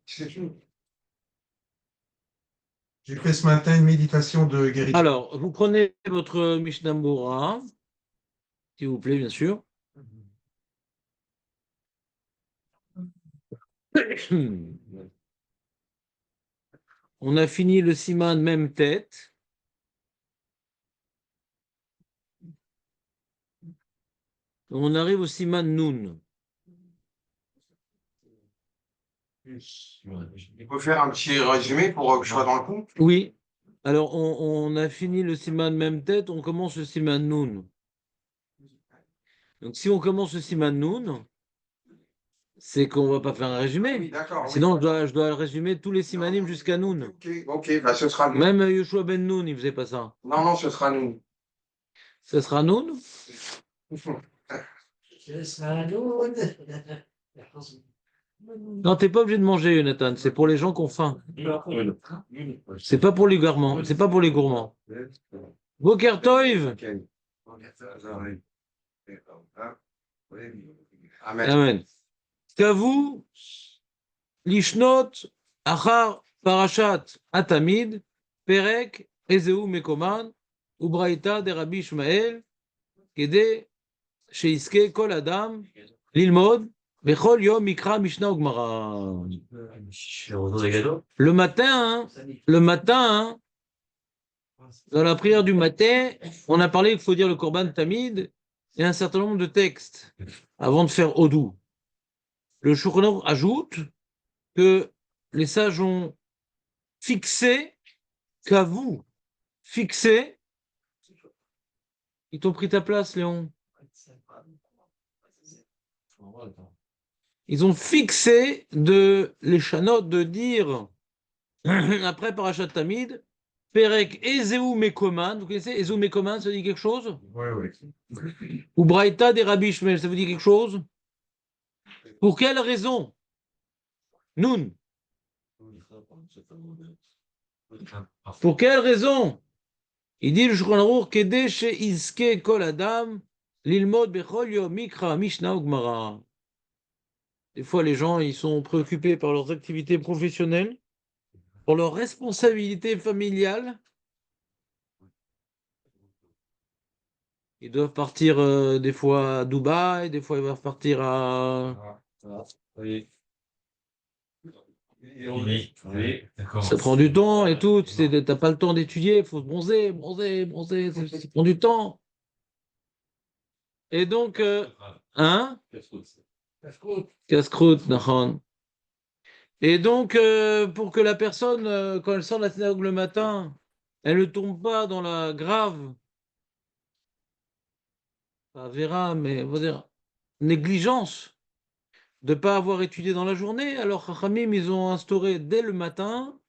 C'est tout. J'ai fait ce matin une méditation de guérison. Alors, vous prenez votre Mishnah Bora, s'il vous plaît, bien sûr. On a fini le siman même tête. On arrive au siman Nun. Il faut faire un petit résumé pour que je sois dans le coup. Oui. Alors, on a fini le siman même tête, on commence le siman Nun. Donc, si on commence le siman Nun, c'est qu'on ne va pas faire un résumé. Oui, d'accord. Sinon, Oui. je dois résumer tous les simanim jusqu'à Nun. Ok, bah, ce sera nous. Même Yoshua ben Nun, il ne faisait pas ça. Non, ce sera nous. Ce sera Nun. Ce sera nous. Non, tu n'es pas obligé de manger, Nathan. C'est pour les gens qui ont faim. C'est pas pour les gourmands. C'est pas pour les gourmands. Boker Toiv. Amen. Amen. Kavu, Lishnot, Achar, Parashat, Atamid, Perek, Ezeu Mekoman, Ubraïta de Rabbi Ishmael, Kede, Sheiske, Kol Adam, Lilmod, Bechol Yom Mikra Mishnah Ugmara. Le matin, dans la prière du matin, on a parlé qu'il faut dire le Korban Tamid et un certain nombre de textes avant de faire Odou. Le Shulchan Aruch ajoute que les sages ont fixé, qu'avoue, fixé. Ils t'ont pris ta place, Léon. Ils ont fixé de les chanotes de dire après Parashat Tamid, Perek Ezeu Mekoman. Vous connaissez Ezeu Mekoman, ça dit quelque chose? Oui. Ou Braïta des Rabbi Ishmael, ça vous dit quelque chose? Pour quelle raison? Nun. Pour quelle raison? Il dit le Shulchan Aruch Kedei she'izke kol adam lilmod bechol yom mikra mishnah ugmara. Des fois, les gens, ils sont préoccupés par leurs activités professionnelles, pour leurs responsabilités familiales. Ils doivent partir des fois à Dubaï, des fois ils doivent partir à... Oui, d'accord. Ça prend du temps et tout, tu n'as pas le temps d'étudier, il faut se bronzer, ça prend du temps. Et donc, hein? Casse-croûte, nachon. Et donc, pour que la personne, quand elle sort de la synagogue le matin, elle ne tombe pas dans la grave, pas verra, mais on va dire, négligence de ne pas avoir étudié dans la journée, alors Chachamim, ils ont instauré dès le matin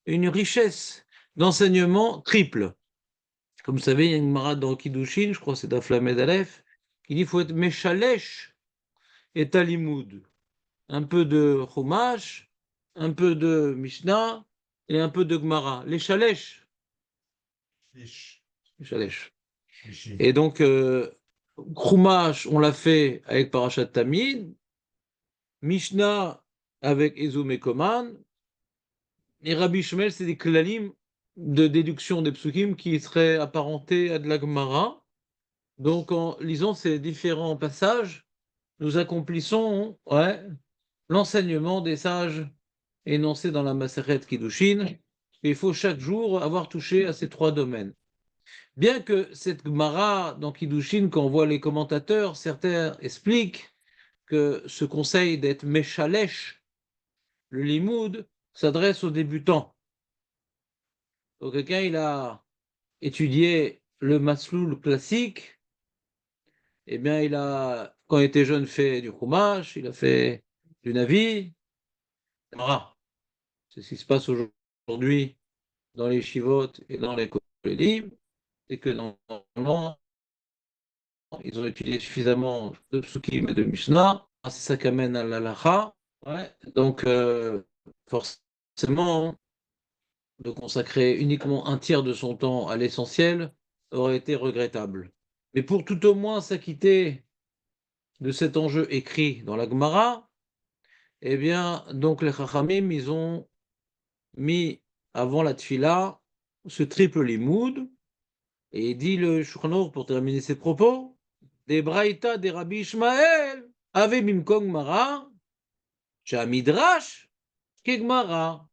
une richesse d'enseignement triple. Comme vous savez, il y a une marade dans Kiddushin, je crois que c'est Aflamed Aleph, qui dit qu'il faut être Meshalesh et Talimoud. Un peu de Chumash, un peu de Mishnah et un peu de Gemara. Les Shalesh. Les Shalesh. Et donc, Chumash, on l'a fait avec Parashat Tamid, Mishnah avec Ezou Mekoman, et Rabbi Shmuel, c'est des klalim de déduction des psukim qui seraient apparentés à de la Gemara. Donc, en lisant ces différents passages, nous accomplissons l'enseignement des sages énoncés dans la Maseret Kiddushin. Il faut chaque jour avoir touché à ces trois domaines. Bien que cette Gemara dans Kiddushin, quand on voit les commentateurs, certains expliquent que ce conseil d'être Meshalesh, le limoud, s'adresse aux débutants. Donc quelqu'un, il a étudié le Masloul classique, eh bien, il a, quand il était jeune, fait du Chumash, il a fait du Navi. C'est ce qui se passe aujourd'hui dans les Shivot et dans les Kolélim, c'est que normalement, ils ont étudié suffisamment de Psukim et de Mishnah, c'est ça qui amène à l'Alacha. Donc, forcément, de consacrer uniquement un tiers de son temps à l'essentiel aurait été regrettable. Mais pour tout au moins s'acquitter de cet enjeu écrit dans la Gemara, Eh bien, donc les Chachamim, ils ont mis avant la Tfila ce triple limoud, et il dit le Shulchan Aruch pour terminer ses propos, des Braïta des Rabbi Ishmael, Ave Mimkom Mara, Shamidrash, Kegmara.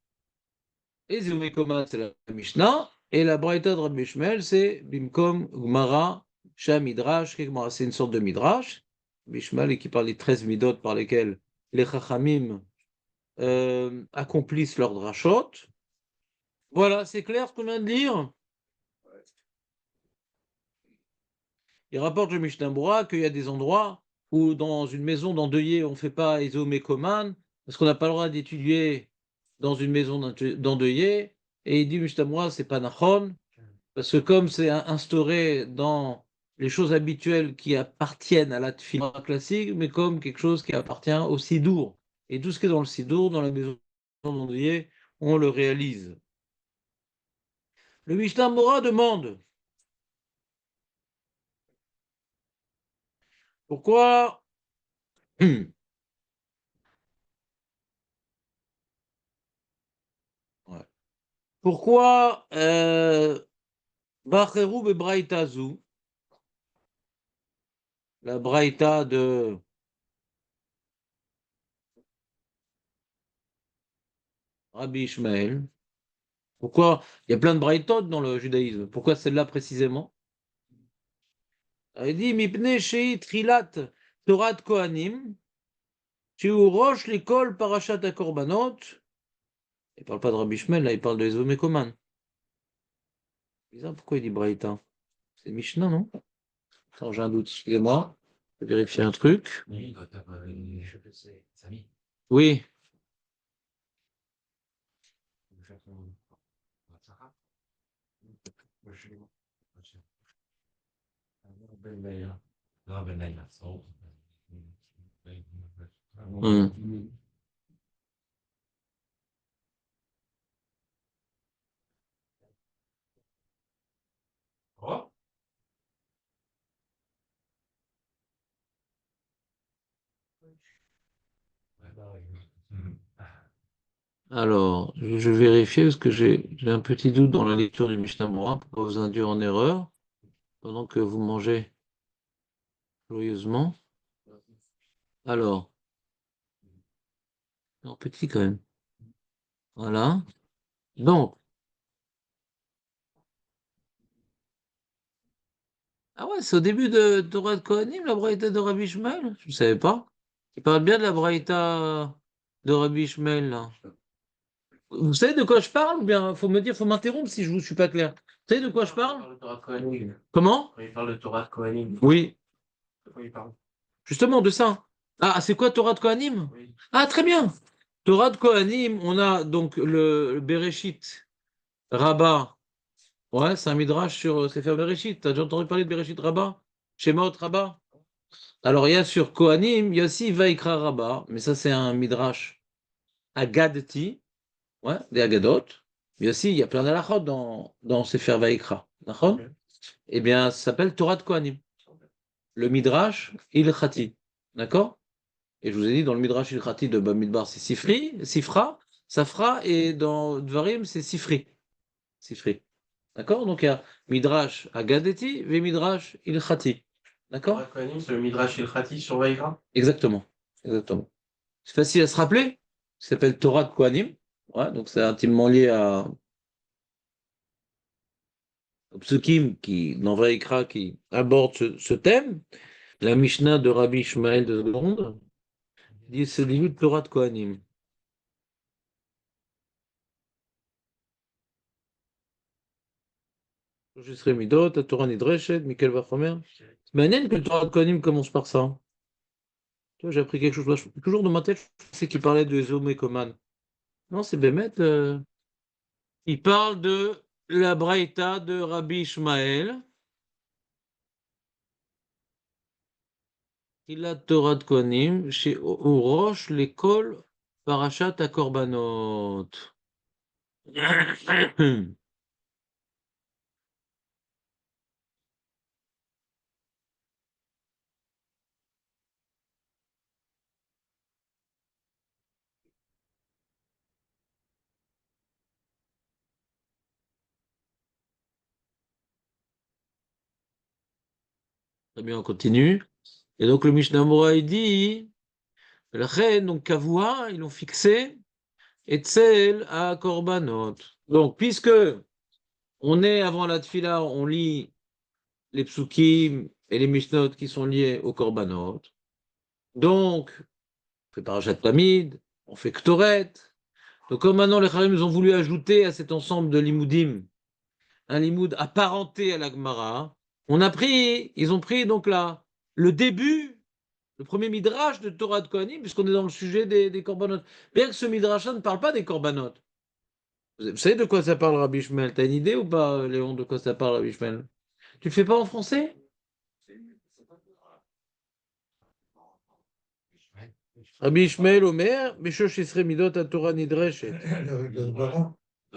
Et Zumekoma, c'est la Mishnah, et la Braïta de Rabbi Ishmael, c'est Bimkom Gmara, Shamidrash, Kegmara. C'est une sorte de Midrash, Rabbi Ishmael, qui parle des 13 midot par lesquels les Chachamim accomplissent leur drashot. Voilà, c'est clair ce qu'on vient de dire. Il rapporte le Mishnah Berurah qu'il y a des endroits où dans une maison d'endeuillé, on ne fait pas Ezomé Koman, parce qu'on n'a pas le droit d'étudier dans une maison d'endeuillé. Et il dit Mishnah Berurah, c'est pas Nachon, parce que comme c'est instauré dans les choses habituelles qui appartiennent à la tfila classique, mais comme quelque chose qui appartient au sidour. Et tout ce qui est dans le sidour, dans la maison d'endeuillé, on le réalise. Le Mishnah Berurah demande pourquoi ouais. Pourquoi Bacherou bebraïta zou, la braïta de Rabbi Ishmael, pourquoi il y a plein de braïtot dans le judaïsme, pourquoi celle-là précisément? Il dit Mipne shei trilat Torah Kohanim, tu roche l'école parachat à korbanot. Il ne parle pas de Rabbi Ishmael, là il parle de Ezomé Koman. Bizarre, pourquoi il dit braïta? C'est Mishnah, non? Attends, j'ai un doute, excusez-moi, je vais vérifier un truc. Oui, quand t'as pas les cheveux, c'est Samy. Oui. Tu veux faire ton WhatsApp? Moi, je suis bon. Ben Laila. Non, Ben Laila. Oh. Oh. Ouais, bah, ouais. Alors, je vais vérifier parce que j'ai un petit doute dans la lecture du Mishnah Berurah pour pas vous induire en erreur pendant que vous mangez joyeusement. Alors, en petit quand même. Voilà. Donc, ah ouais, c'est au début de Torah de Kohanim, la Braïta de Rabbi Ishmael. Je ne savais pas. Il parle bien de la Braïta de Rabbi Ishmael, là. Vous savez de quoi je parle ou bien faut me dire, faut m'interrompre si je vous suis pas clair. Vous savez de quoi je parle? Il parle de Torah de Kohanim. Comment? Il parle de Torah de Kohanim. Oui, De quoi il parle? justement de ça. Ah, c'est quoi Torah de Kohanim? Oui. Ah, très bien. Torah de Kohanim, on a donc le Bereshit Rabbah. Ouais, c'est un midrash sur Sefer Bereshit. T'as déjà entendu parler de Bereshit Rabbah? Shemot Rabbah? Alors, il y a sur Kohanim, il y a aussi Vaikra Rabbah, mais ça, c'est un midrash Agadti, ouais, des Agadot. Mais aussi, il y a plein d'alachot dans Sefer Vaikra. D'accord? Ok. Eh bien, ça s'appelle Torah de Kohanim. Le midrash Ilchati. D'accord? Et je vous ai dit, dans le Midrash Ilchati de Bamidbar, c'est Sifri, Sifra, Safra, et dans Dvarim, c'est Sifri. Sifri. D'accord? Donc il y a Midrash Agadeti et Midrash Ilchati. Torah D'accord? de Kohanim, c'est le Midrash Ilchati sur Vaïra. Exactement. Exactement. C'est facile à se rappeler. Ça s'appelle Torah de Kohanim. Ouais, donc c'est intimement lié à au Psukim qui, dans Vaïkra, qui aborde ce thème. La Mishnah de Rabbi Ishmael de Seconde dit c'est le début de Torah de Kohanim. Enregistré Midot, la Torah Nidreshet, Mikel Vachomer. C'est מעניין que le Torah de Kohanim commence par ça. Tu vois, j'ai appris quelque chose. Là, toujours dans ma tête, je pensais qu'il parlait de Zomé Koman. Non, c'est Bémet. Il parle de la Braïta de Rabbi Ishmael. Il a Torah de Kohanim chez Roche, l'école Parashat Akorbanot. Très bien, on continue. Et donc le Mishnah Mora, il dit, la reine, donc Kavua, ils l'ont fixé, et Tzel à Korbanot. Donc, puisque on est avant la Tfila, on lit les psukim et les Mishnot qui sont liés au Korbanot. Donc, on fait Parashat Tamid, on fait Ktoret. Donc, comme maintenant les Charim ont voulu ajouter à cet ensemble de limoudim un limoud apparenté à la Gemara, ils ont pris donc là le début, le premier midrash de Torah de Kohanim, puisqu'on est dans le sujet des korbanot. Bien que ce midrash ne parle pas des korbanot. Vous savez de quoi ça parle, Rabbi Shmuel? T'as une idée ou pas, Léon, de quoi ça parle, Rabbi Shmuel? Tu le fais pas en français? Rabbi Shmuel Omer, Meshosh Isre Midot à Torah Nidreshet.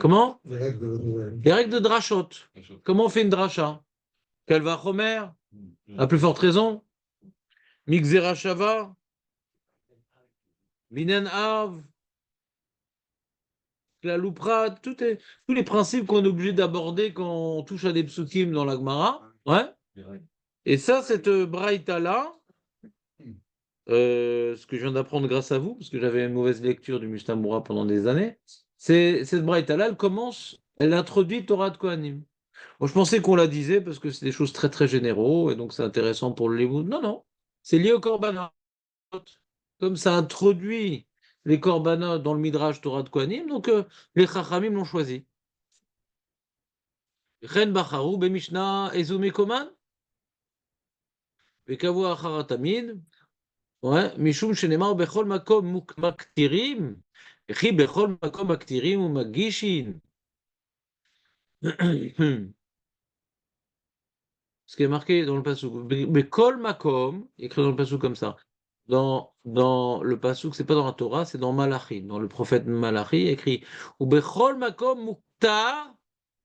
Comment? Les règles de drashot. Comment on fait une dracha? Kalva Chomer, à plus forte raison. Mixera Shava, Minen Av, Klalouprat, tous les principes qu'on est obligé d'aborder quand on touche à des psukim dans la Gemara. Ouais. Et ça, cette braïta-là, ce que je viens d'apprendre grâce à vous, parce que j'avais une mauvaise lecture du Mishnah Moura pendant des années, cette braïta-là, elle introduit Torah de Kohanim. Bon, je pensais qu'on la disait parce que c'est des choses très très généraux et donc c'est intéressant pour le Limoud. Non, non, c'est lié au Korbanot. Comme ça introduit les Korbanot dans le Midrash Torah de Kohanim, donc les Chachamim l'ont choisi. Chen Bacharou, Bemishna, Ezome Koman, Bekavo Acharatamid, ouais, Mishum Shenemar Bechol Makom Maktirim, Echi Bechol Makom Maktirim ou Magishin. Ce qui est marqué dans le passouk, Bekol Makom, écrit dans le passouk comme ça. Dans le passouk, c'est pas dans la Torah, c'est dans Malachi, dans le prophète Malachi, écrit ou Bechol Makom Muktar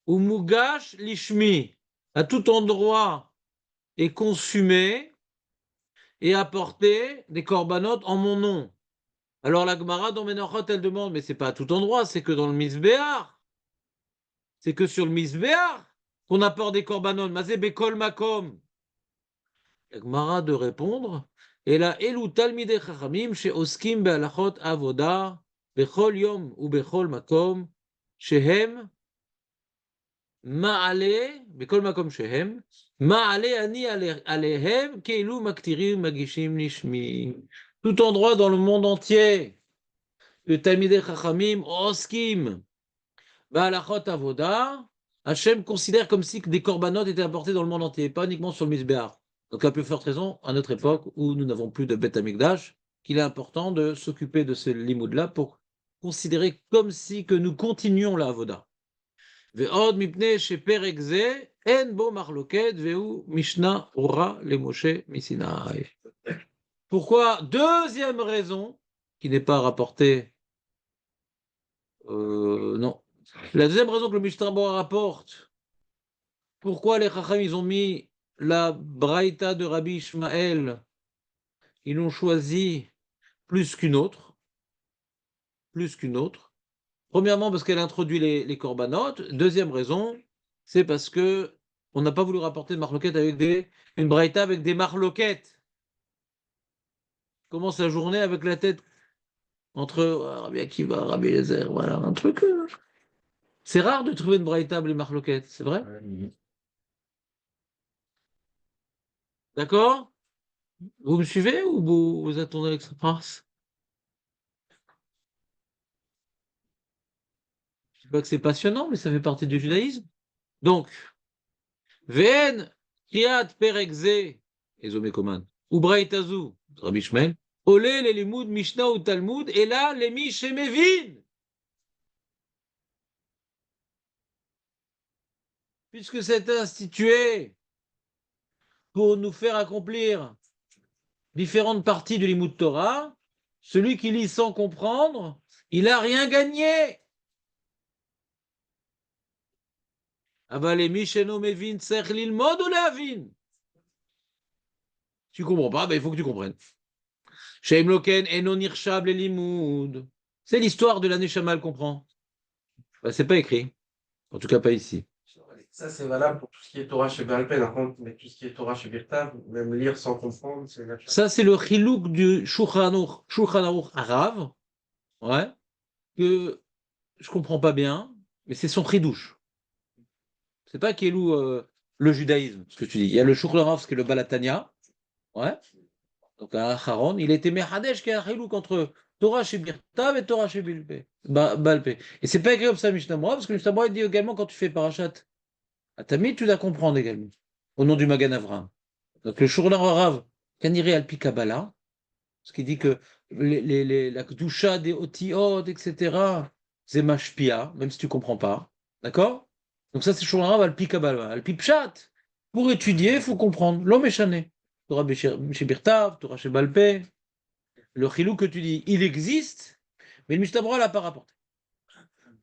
ou Mugash Lishmi. À tout endroit est consumé et apporté des korbanot en mon nom. Alors la Gemara dans Menachot, elle demande, mais c'est pas à tout endroit, c'est que dans le Misbéar. C'est que sur le Misbéar qu'on apporte des korbanot. Mazé Bekol Makom. La Gemara de répondre, et la Elu Talmidei Chachamim chez Oskim Be'alachot Avoda Bechol Yom ou Bechol Makom Shehem Ma'ale Bekol Makom Shehem Ma'ale Ani Alehem Keilu Maktirim Magishim Nishmi. Tout endroit dans le monde entier, le Talmidei Chachamim Oskim Be'alachot Avoda, Hachem considère comme si des korbanot étaient apportés dans le monde entier, pas uniquement sur le Misbéar. Donc, à plus forte raison, à notre époque où nous n'avons plus de Beth Amikdash, qu'il est important de s'occuper de ce limoud-là pour considérer comme si que nous continuons la avoda. Ve'od mipnei sheperek ze en bo marloket ve'u Mishnah ora le Moshe misinai. Pourquoi? Deuxième raison, qui n'est pas rapportée, non. La deuxième raison que le Mishnah Ora rapporte, pourquoi les Chacham ils ont mis la braïta de Rabbi Ishmael, ils l'ont choisi plus qu'une autre. Premièrement, parce qu'elle introduit les corbanotes. Deuxième raison, c'est parce que on n'a pas voulu rapporter de marloquette avec une braïta avec des marloquettes. Commence la journée avec la tête entre Rabbi Akiva, Rabbi Eliezer, voilà, un truc. C'est rare de trouver une braïta avec les marloquettes, c'est vrai? D'accord? Vous me suivez ou vous attendez avec ça passe? Je ne dis pas que c'est passionnant, mais ça fait partie du judaïsme. Donc, Ven, Kiat, Perekze, Ezomekoman, ou Braïtazu, Rabbi Shmuel, Olé, les Limoud, Mishnah ou Talmud, et là, les Mishemevin. Puisque c'est institué pour nous faire accomplir différentes parties du Limoud Torah, celui qui lit sans comprendre, il n'a rien gagné. Avalé Misheno Mevin, Serch Lilmod ou Leavin. Tu comprends pas, ben il faut que tu comprennes. Shem Loken Enon Irshab le Limoud. C'est l'histoire de l'année Shama, elle comprend. Ben, c'est pas écrit. En tout cas, pas ici. Ça, c'est valable pour tout ce qui est Torah chez Baal Peh, par contre, mais tout ce qui est Torah chez Birtav, même lire sans comprendre, c'est naturel. Ça, c'est le chilouk du Shulchan Aruch Arav, ouais, que je comprends pas bien, mais c'est son chidouche. C'est pas Kelou le judaïsme, ce que tu dis. Il y a le Shulchan Aruch, qui est le Balatania, ouais, donc un Acharon. Il était Mehadesh, qui est un chilouk entre Torah chez Birtav et Torah chez Baal Peh. Et c'est pas écrit comme ça, Mishnah Moura, parce que Mishnah Moura dit également quand tu fais Parashat Atamid, tu dois comprendre également, au nom du Magan Avram. Donc le Shulchan Aruch, Kaniré Alpi Kabbalah, ce qui dit que la Kedusha des Otiot, etc., c'est mashpia, même si tu ne comprends pas. D'accord? Donc ça, c'est Shulchan Aruch Alpi Kabbalah. Alpi Pshat. Pour étudier, il faut comprendre. L'homme est chané. Torah chez Birtav, Torah chez Baal Peh. Le chilou que tu dis, il existe, mais le Mishnah Berurah l'a pas rapporté.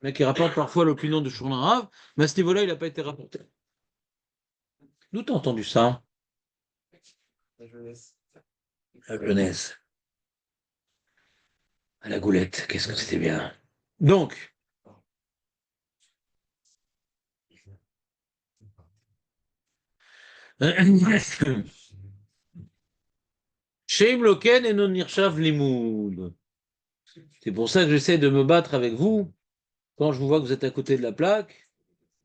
Le mec, il rapporte parfois l'opinion de Shulchan Aruch, mais à ce niveau-là, il n'a pas été rapporté. D'où t'as entendu ça? La jeunesse. La jeunesse. À la goulette, qu'est-ce que c'était bien. Donc, Sheim Loken et non nirshav limoud. C'est pour ça que j'essaie de me battre avec vous quand je vous vois que vous êtes à côté de la plaque,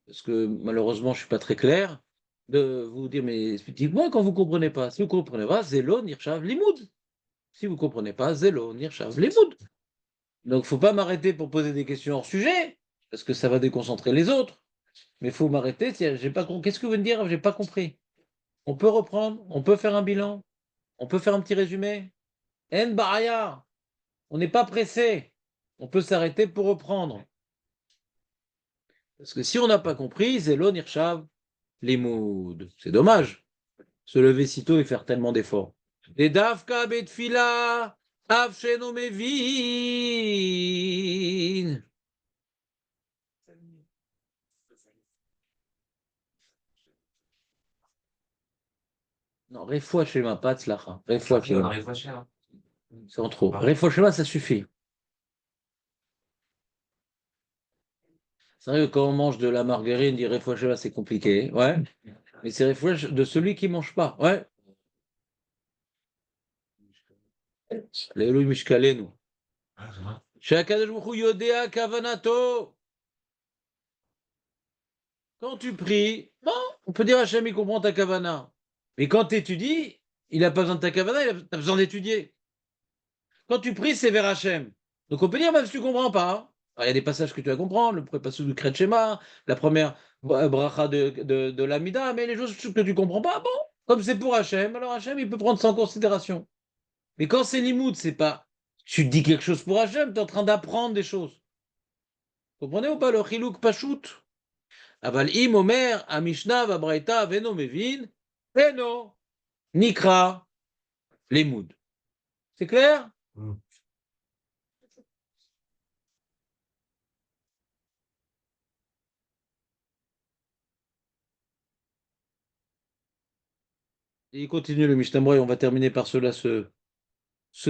parce que malheureusement je suis pas très clair, de vous dire mais dites-moi quand vous comprenez pas. Si vous comprenez pas, zélo nirshav limoud. Si vous comprenez pas, zélo nirshav limoud. Donc faut pas m'arrêter pour poser des questions hors sujet, parce que ça va déconcentrer les autres. Mais faut m'arrêter si j'ai pas compris. Qu'est-ce que vous venez de dire? J'ai pas compris. On peut reprendre, on peut faire un bilan, on peut faire un petit résumé. En Baraya, on n'est pas pressé. On peut s'arrêter pour reprendre. Parce que si on n'a pas compris, Zélo Nirshav, Limoud. C'est dommage. Se lever si tôt et faire tellement d'efforts. Et Davka Betfila, Avsheno Mevin. Non, Refoua Shema, pas Tzlacha. Refoua Shema. C'est en trop. Refoua Shema, ça suffit. C'est vrai que quand on mange de la margarine, dire Refoua Shema, c'est compliqué. Ouais. Mais c'est Refoua de celui qui ne mange pas. Ouais. Lélu Mishkalenu. Shakadosh Baruch Hu Yodea Kavanato. Quand tu pries, bon, on peut dire Hachem, il comprend ta kavana. Mais quand tu étudies, il n'a pas besoin de ta kavana, il a besoin d'étudier. Quand tu pries, c'est vers Hachem. Donc on peut dire, même si tu ne comprends pas, il y a des passages que tu vas comprendre, le premier passage du Kret Shema, la première bracha de l'Amida, mais les choses que tu ne comprends pas, bon, comme c'est pour Hachem, alors Hachem, il peut prendre ça en considération. Mais quand c'est limoud, c'est pas, tu dis quelque chose pour Hachem, tu es en train d'apprendre des choses. Vous comprenez ou pas le chilouk pachout? אבל אם אומר המשנה והברייתא ואינו מבין, אינו נקרא לימוד. C'est clair? Et il continue le Mishnah Berurah et on va terminer par cela ce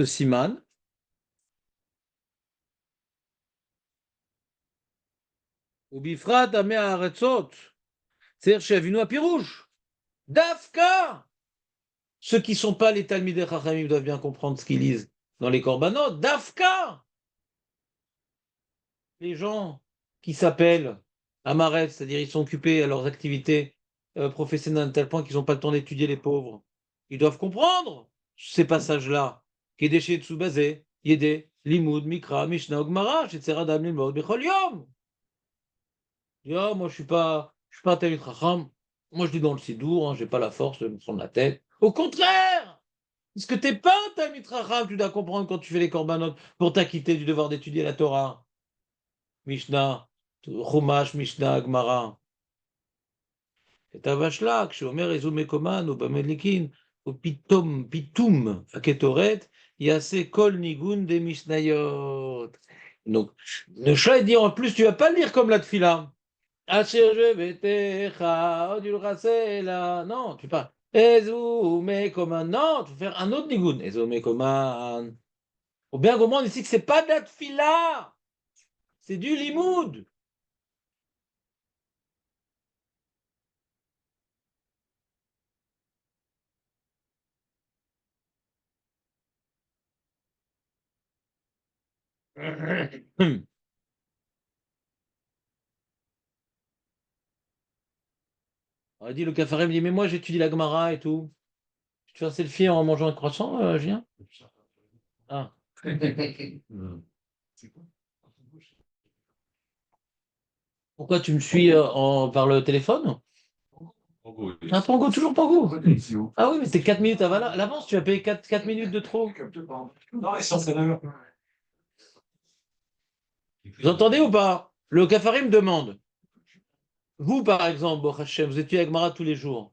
siman. ובפרט עמי הארצות, c'est-à-dire שיבינו הפירוש. דווקא ceux qui ne sont pas les Talmidei Chachamim doivent bien comprendre ce qu'ils lisent dans les korbanot. Dafka, les gens qui s'appellent Amaret, c'est-à-dire ils sont occupés à leurs activités professionnelles à tel point qu'ils n'ont pas le temps d'étudier les pauvres. Ils doivent comprendre ces passages-là. Kedeshe Tsubazé, Yede, Limud, Mikra, Mishnah, Ogmara, etc. Damlin, Maod, Bechol Yom. Moi, je suis pas un Talmid Chacham. Moi, je dis dans le Sidour, hein, j'ai pas la force de me prendre la tête. Au contraire! Parce que t'es pas un Talmid Chacham, tu dois comprendre quand tu fais les korbanot pour t'acquitter du devoir d'étudier la Torah. Mishnah, Chumash, Mishnah, Gemara. Et ta vache là, כשאומר איזו מקומן או במדליקין, או פתאום הקטורת, יעשה כל ניגון des משניות. Donc, le chat dit en plus, tu vas pas le lire comme la tfila. Asher je vetecha, odul rasela. Non, tu pas. Ezou mekoman. Non, tu vas faire un autre nigoun. Ezou mekoman. Faut bien comprendre ici que c'est pas de la tfila. C'est du limoud. On a dit le Kafarim me dit mais moi j'étudie la Gemara et tout. Tu te fais un selfie en mangeant un croissant, Julien? Ah. Pourquoi tu me suis par le téléphone? Un Pango, toujours Pango. Ah oui, mais c'est 4 minutes à l'avance, tu as payé 4 minutes de trop. Vous entendez ou pas? Le Kafarim me demande. Vous, par exemple, Baruch Hashem, vous étudiez avec Gemara tous les jours,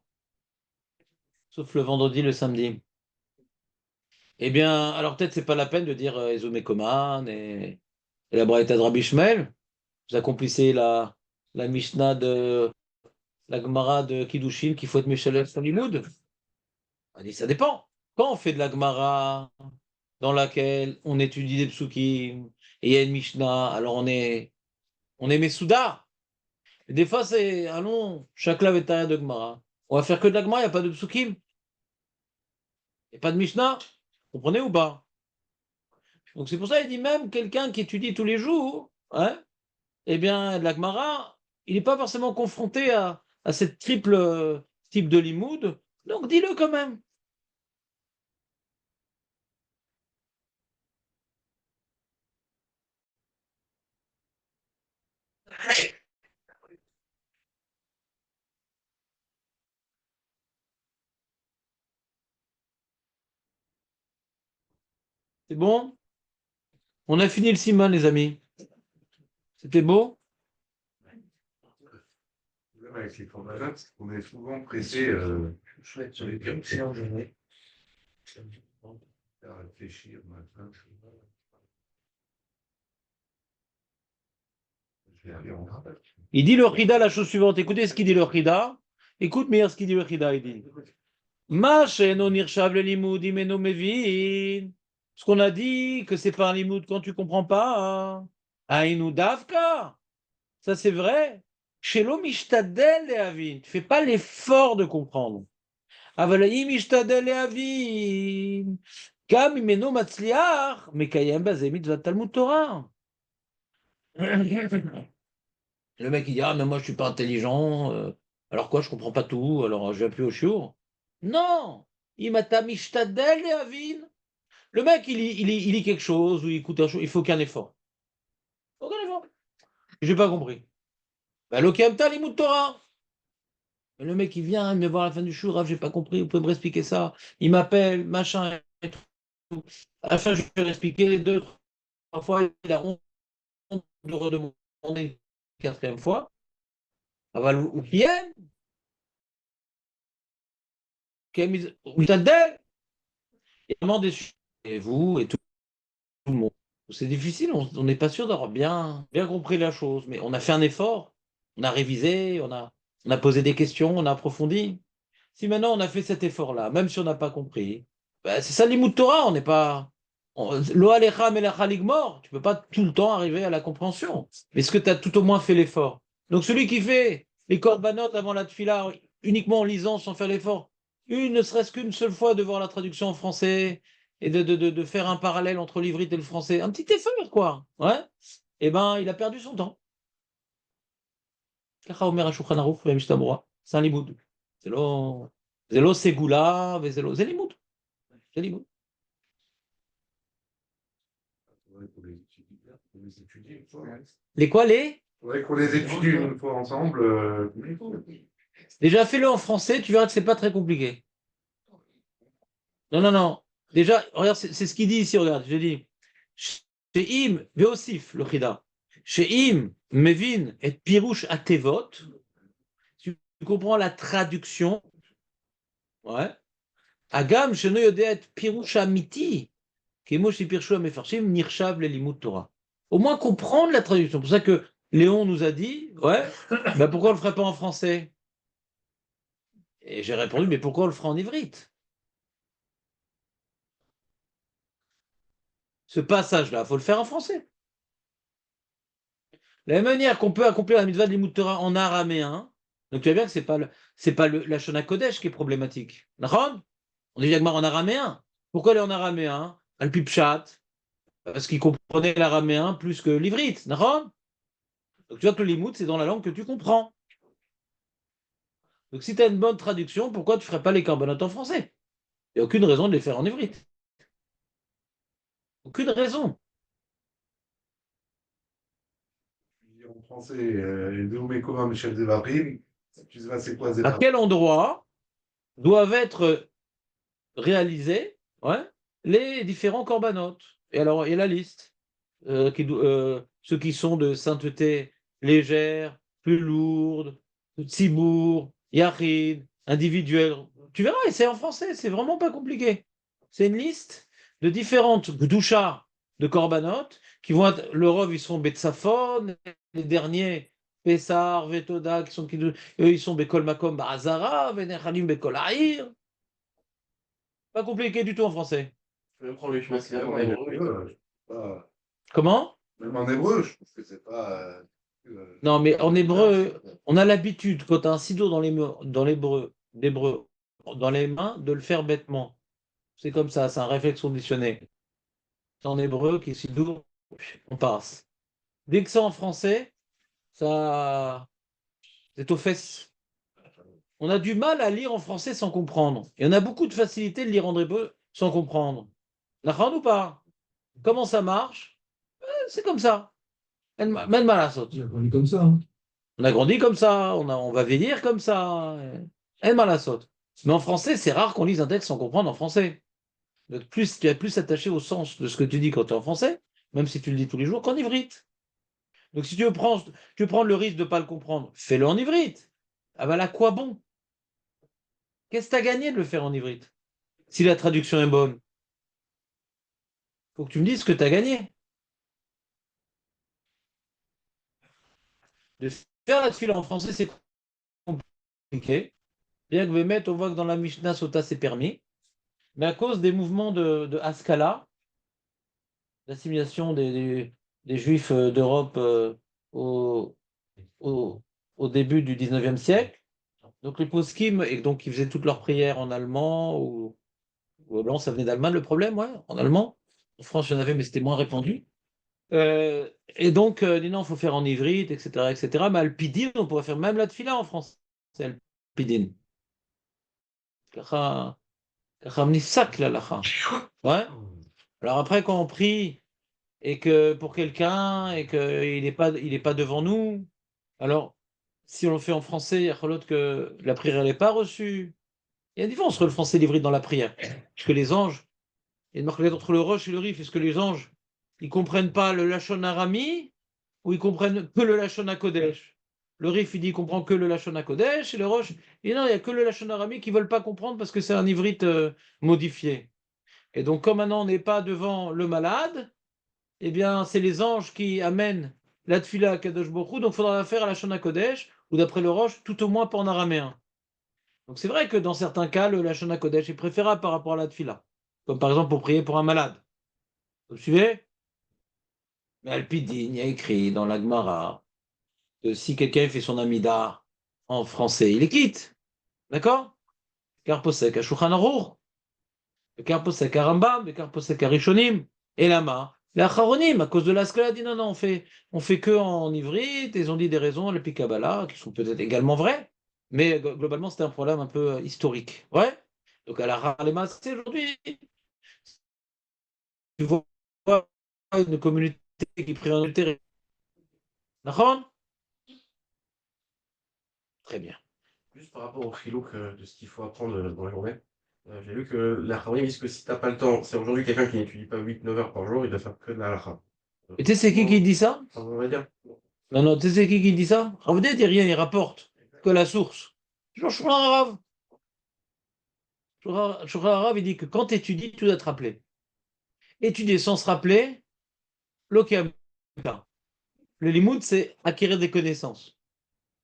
sauf le vendredi, le samedi. Eh bien, alors peut-être c'est pas la peine de dire Ezomé Koman et la Braïta de Rabbi Ishmael. Vous accomplissez la Mishnah de la Gemara de Kiddushin qu'il faut être Meshalel sur Limoud. On dit ça dépend. Quand on fait de la Gemara dans laquelle on étudie des psukim et il y a une Mishnah, alors on est Mesouda. Et des fois c'est allons, chaque lave est de Gemara. On va faire que de la Gemara, il n'y a pas de psukim, il n'y a pas de Mishnah. Vous comprenez ou pas? Donc c'est pour ça qu'il dit même quelqu'un qui étudie tous les jours, hein, eh bien, de la Gemara, il n'est pas forcément confronté à cette triple type de limoud, donc dis-le quand même. C'est bon? On a fini le siman, les amis. C'était beau? Avec les formateurs, c'est qu'on est souvent pressé sur les journée. À réfléchir maintenant. Il dit le Chida la chose suivante. Écoutez ce qu'il dit le Chida. Écoute, meilleur ce qu'il dit le Chida. Il dit ce qu'on a dit, que c'est pas un limoud quand tu comprends pas. Aïnou davka. Ça c'est vrai. Shelo mishtadel lehavin. Tu fais pas l'effort de comprendre. Avalaï mishtadel lehavin. Kam imeno matzliach. Mekayem bazeh mitzvat Talmud Torah. Le mec il dit ah mais moi je suis pas intelligent. Alors quoi, je comprends pas tout. Alors je viens plus au shiur. Non. Imata mishtadel lehavin. Le mec il lit quelque chose ou il écoute un chose. Il faut qu'un effort. Aucun effort. J'ai pas compris. Bah, Lokemta Limut Torah. Et le mec, il vient me voir à la fin du jour, Rav, j'ai pas compris, vous pouvez me expliquer ça. Il m'appelle, machin, et tout. À la fin, je vais lui expliquer 2, 3 fois, il a honte de redemander une 4e fois. Aval ou qui est Mitadel. Il est vraiment déçu. Et vous, et tout le monde. C'est difficile, on n'est pas sûr d'avoir bien compris la chose, mais on a fait un effort, on a révisé, on a posé des questions, on a approfondi. Si maintenant on a fait cet effort-là, même si on n'a pas compris, ben, c'est ça l'imout Torah, on n'est pas. Lo alecha melacha ligmor, tu peux pas tout le temps arriver à la compréhension. Mais est-ce que tu as tout au moins fait l'effort? Donc celui qui fait les korbanot avant la tfila uniquement en lisant sans faire l'effort, ne serait-ce qu'une seule fois de voir la traduction en français et de faire un parallèle entre l'ivrite et le français, un petit effort quoi, ouais, eh ben il a perdu son temps. Kacha omer ha-Shulchan Aruch ve'Mishnah Berurah, c'est un limoud. זה לא סגולה וזה לא, זה לימוד. זה לימוד. Les quoi, les? Faudrait qu'on les étudie une fois ensemble. Déjà, fais-le en français, tu verras que c'est pas très compliqué. Non, non, non. Déjà, regarde, c'est ce qu'il dit ici, regarde, je dis. She'im ve'osif, le chida. She'im mevin et pirouche atevot. Tu comprends la traduction. Ouais. Agam sheno yodet pirouche amiti. Kemo shepirshu amefarshim nirshav le limud Torah. Au moins comprendre la traduction. C'est pour ça que Léon nous a dit, ouais, bah pourquoi on le ferait pas en français? Et j'ai répondu, mais pourquoi on le ferait en ivrite? Ce passage-là, il faut le faire en français. De la même manière qu'on peut accomplir la mitzvah de Limud Torah en araméen, donc tu vois bien que c'est pas la Shona Kodesh qui est problématique. D'accord? On dit Yagmar en araméen. Pourquoi elle est en araméen? Al Pipchat. Parce qu'ils comprenaient l'araméen plus que l'ivrite, d'accord? Donc tu vois que le limoud, c'est dans la langue que tu comprends. Donc si tu as une bonne traduction, pourquoi tu ne ferais pas les corbanotes en français? Il n'y a aucune raison de les faire en ivrite. Aucune raison. En français, Deumekoma Michel Devarim, tu sais pas c'est quoi À Devarim? quel endroit doivent être réalisés, ouais, les différents corbanotes? Et alors, il y a la liste. Ceux qui sont de sainteté légère, plus lourde, tzibour, yachid, individuel. Tu verras, et c'est en français, c'est vraiment pas compliqué. C'est une liste de différentes gdouchas de corbanotes qui vont être, le rov, ils sont Betsaphon, les derniers, Pessar, Vetoda, eux, ils sont Bekol Makom Ba'azara, Venechalim Bekol Ha'ir. Pas compliqué du tout en français. Je vais même prendre le chemin clair en Même hébreu. Comment? en hébreu, je trouve que c'est pas. Non, mais en hébreu, on a l'habitude, quand tu as un sido dans l'hébreu, dans les mains, de le faire bêtement. C'est comme ça, c'est un réflexe conditionné. C'est en hébreu qui sido, on passe. Dès que c'est en français, ça, c'est aux fesses. On a du mal à lire en français sans comprendre. Et on a beaucoup de facilité de lire en hébreu sans comprendre. D'accord ou pas? Comment ça marche? C'est comme ça. Même mal à sauter. On est comme ça. Hein. On a grandi comme ça, on va vieillir comme ça. Elle m'a la saute. Mais en français, c'est rare qu'on lise un texte sans comprendre en français. Donc plus, tu es plus attaché au sens de ce que tu dis quand tu es en français, même si tu le dis tous les jours, qu'en ivrite. Donc si tu veux prendre le risque de ne pas le comprendre, fais-le en ivrite. Ah ben là, quoi bon? Qu'est-ce que tu as gagné de le faire en ivrite? Si la traduction est bonne, faut que tu me dises ce que tu as gagné. De faire la tefila en français, c'est compliqué. Bien que Bémet, on voit que dans la Mishnah Sota, c'est permis. Mais à cause des mouvements de Haskalah, l'assimilation des Juifs d'Europe au, au, au début du 19e siècle, donc les poskim, et donc ils faisaient toutes leurs prières en allemand, ou blanc, ça venait d'Allemagne le problème, ouais, en allemand. En France, il y en avait, mais c'était moins répandu. Et donc, dit non, il faut faire en ivrite, etc., etc. Mais Alpidine, on pourrait faire même la tefila en France. C'est Alpidine. Kacha Nifsak, la lacha. Ouais. Alors après, quand on prie et que pour quelqu'un et qu'il n'est pas devant nous, alors si on le fait en français, il y a l'autre que la prière n'est pas reçue. Il y a une différence entre le français et l'hybride dans la prière. Parce que les anges, il y a une marque entre le roche et le rif. Est-ce que les anges, ils comprennent pas le lachon arami ou ils comprennent que le lachon kodesh? Le rif, il dit qu'il comprend que le lachon kodesh et le roche, il dit non, il n'y a que le lachon arami qui ne veulent pas comprendre parce que c'est un hybride modifié. Et donc, comme maintenant on n'est pas devant le malade, eh bien, c'est les anges qui amènent la tfila à Kadosh Baruch Hu, donc il faudra la faire à la Shana Kodesh, ou d'après le Roche, tout au moins pas en araméen. Donc c'est vrai que dans certains cas, le Shana Kodesh est préférable par rapport à la tfila, comme par exemple pour prier pour un malade. Vous suivez? Mais Alpidine, il y a écrit dans la Gemara que si quelqu'un fait son amida en français, il les quitte. D'accord? Car posek à Shulchan Aruch, car posek à Rambam, car posek à Rishonim, et lama. Les Acharonim, à cause de la Skala, dit non, non, on fait que en ivrite, ils ont dit des raisons, les Kabbalah, qui sont peut-être également vraies, mais globalement, c'était un problème un peu historique. Ouais? Donc, à la Ralema, c'est aujourd'hui, tu vois une communauté qui prie en altéré. D'accord? Très bien. Juste par rapport au chilouk de ce qu'il faut apprendre dans la journée, j'ai vu que la Khawarim disent que si t'as pas le temps, c'est aujourd'hui quelqu'un qui n'étudie pas 8-9 heures par jour, il doit faire que de la halakha. Et tu sais, c'est qui dit ça? On va dire. Non, non, tu sais, c'est qui dit ça? Ravdet dit rien, il rapporte que la source. Shulchan Arav. Shulchan Arav, il dit que quand tu étudies, tu dois te rappeler. Étudier sans se rappeler, l'okam. Le limoud, c'est acquérir des connaissances.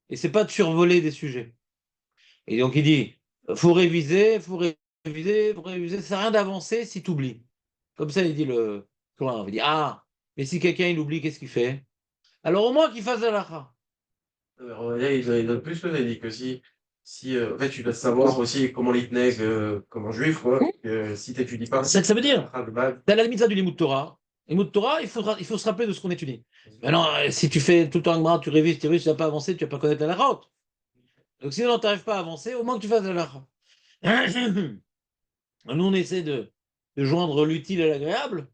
Et c'est pas de survoler des sujets. Et donc il dit, faut réviser, faut réviser, faut réviser. Ça sert à rien d'avancer si tu oublies. Comme ça, il dit le Coran. Il dit, ah, mais si quelqu'un il oublie, qu'est-ce qu'il fait? Alors au moins qu'il fasse de l'akha. Là, il donne plus que ça, il dit que si en fait, tu dois savoir aussi comment l'itneg comme un juif, quoi, que si t'étudies pas, C'est ça que ça veut dire. halakha de base, T'as la limite ça du limoud Torah. Limud Torah, il faut se rappeler de ce qu'on étudie. Maintenant, si tu fais tout le temps Gemara, tu révises, tu vas pas avancer, tu vas pas connaître la halakha. Donc sinon, tu n'arrives pas à avancer, au moins que tu fasses la halakha. Nous, on essaie de joindre l'utile à l'agréable,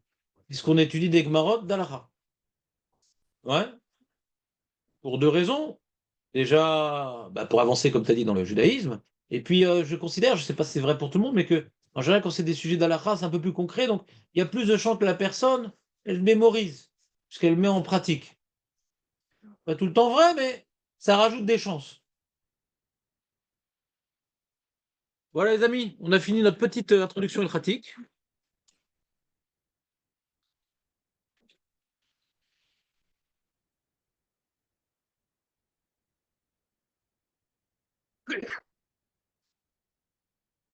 puisqu'on étudie des Gemarot d'halakha. Ouais, pour deux raisons. Déjà, bah, pour avancer, comme tu as dit, dans le judaïsme. Et puis, je considère, je ne sais pas si c'est vrai pour tout le monde, mais que, en général, quand c'est des sujets d'halakha, c'est un peu plus concret. Donc, il y a plus de chances que la personne, elle mémorise, puisqu'elle met en pratique. Pas tout le temps vrai, mais ça rajoute des chances. Voilà, les amis, on a fini notre petite introduction pratique.